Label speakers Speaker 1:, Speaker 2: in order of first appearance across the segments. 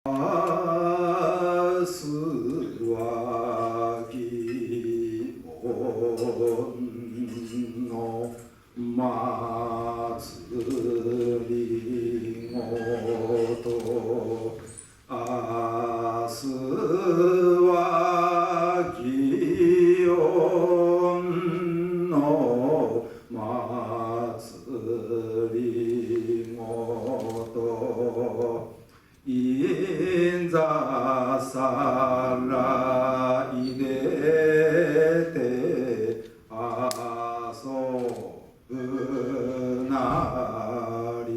Speaker 1: 明日は祇園の祭りごと、明日は祇園の祭りごと、いざさらいでて遊ぶなり、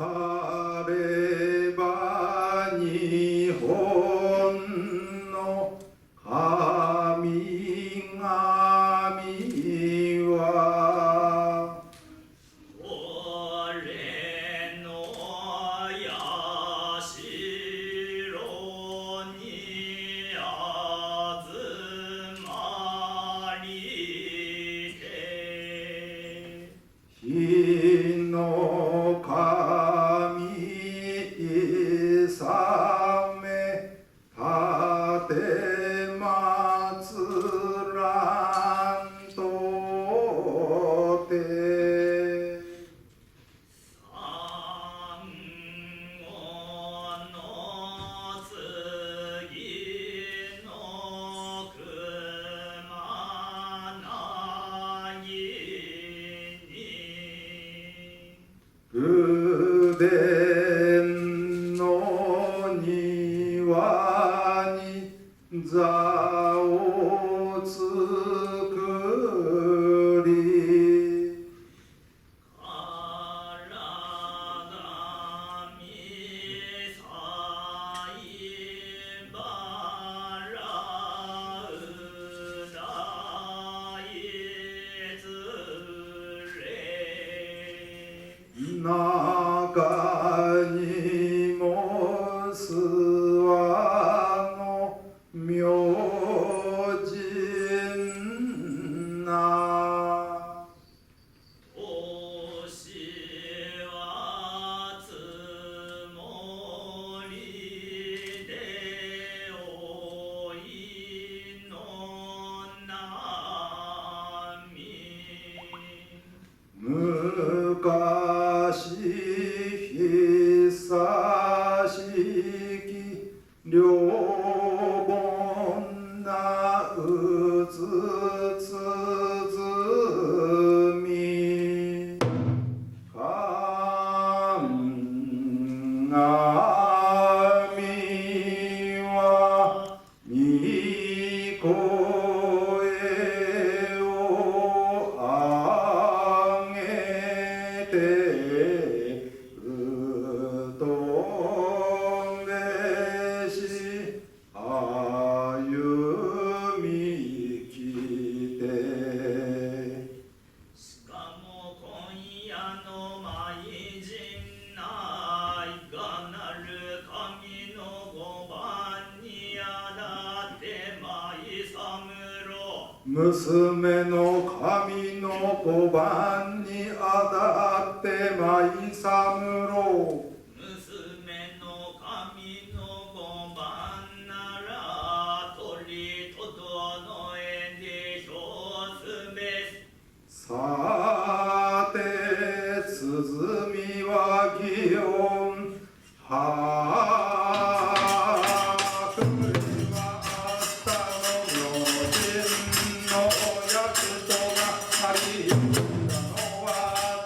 Speaker 1: されば日本の神々は
Speaker 2: 俺の社に集まりて
Speaker 1: 日の神さめ立てまつらんとて
Speaker 2: 産後の次の熊なぎに
Speaker 1: 宮殿の庭に座を作り
Speaker 2: 体みさいばらうだいずれ
Speaker 1: 中にも諏訪の明神な
Speaker 2: 年はつもりでおいのなみ
Speaker 1: 昔久しき良盆なうつつづみ神は御声を上げてうとめし歩みきて
Speaker 2: しかも今夜の舞人ないがなる神の御番にあだって舞さむろ
Speaker 1: 娘の神の小判にあだって舞さむろ
Speaker 2: 娘の神の御番なら鳥とどの絵で表すべ
Speaker 1: さて鼓は祇園はくりはあったの明神の役とがありゆくのは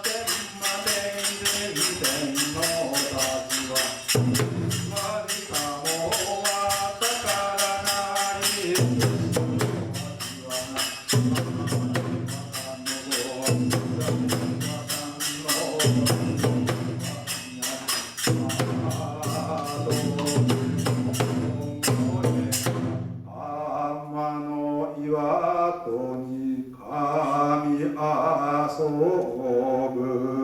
Speaker 1: 天魔天神天の立ちは天の岩戸に神遊ぶ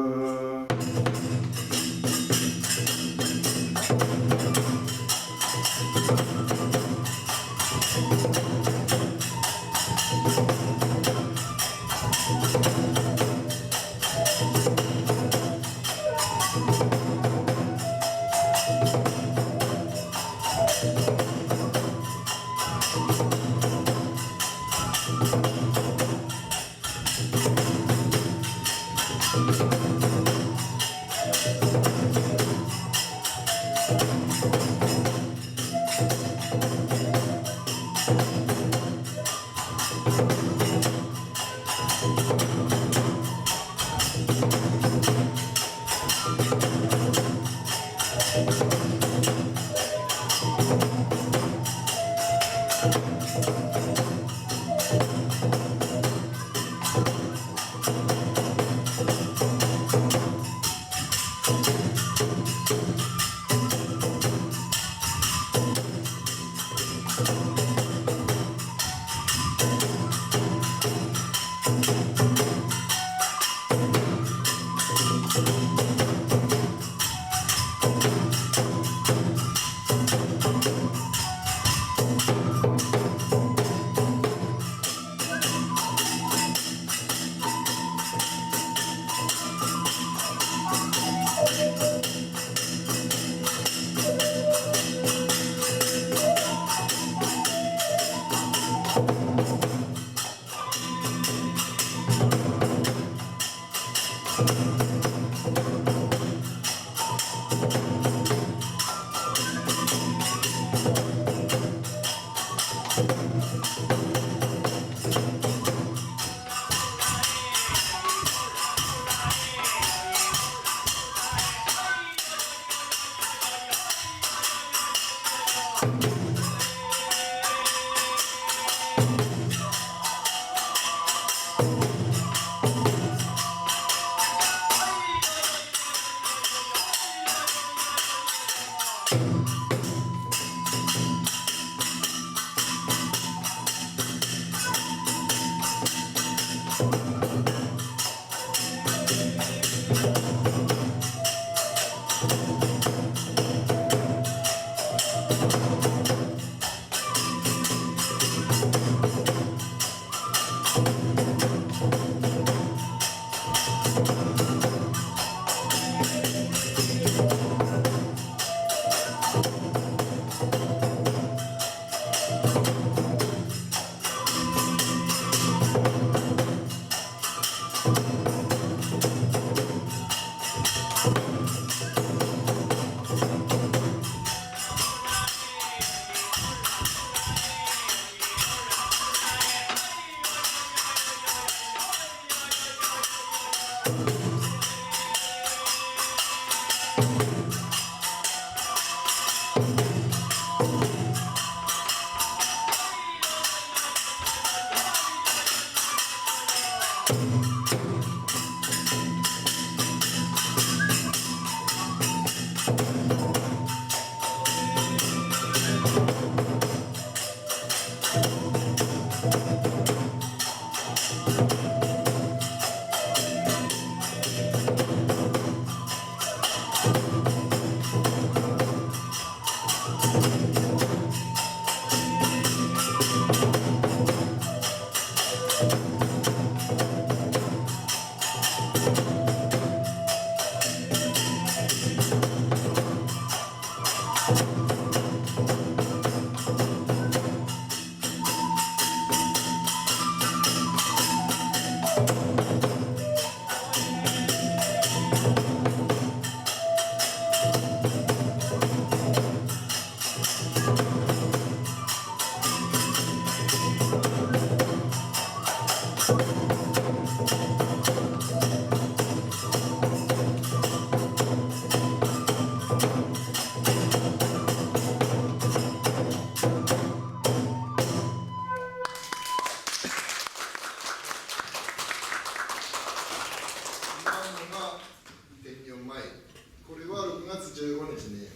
Speaker 3: 日に、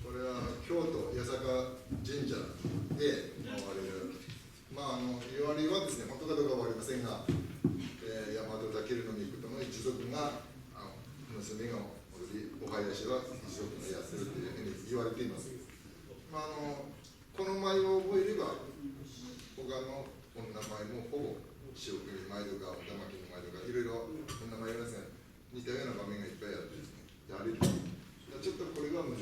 Speaker 3: これは京都八坂神社で回れる、いわりはですね、本当かどうかは分かりませんが、大和田照の御事の一族が、娘がおり、お囃子は一族がやってるというふうに言われています。この舞を覚えれば、他のお名前もほぼ、塩首舞とか、お玉木の舞とか、いろいろお名前ありますが、似たような場面がいっぱいあってですね、やれる。ちょっとこれが難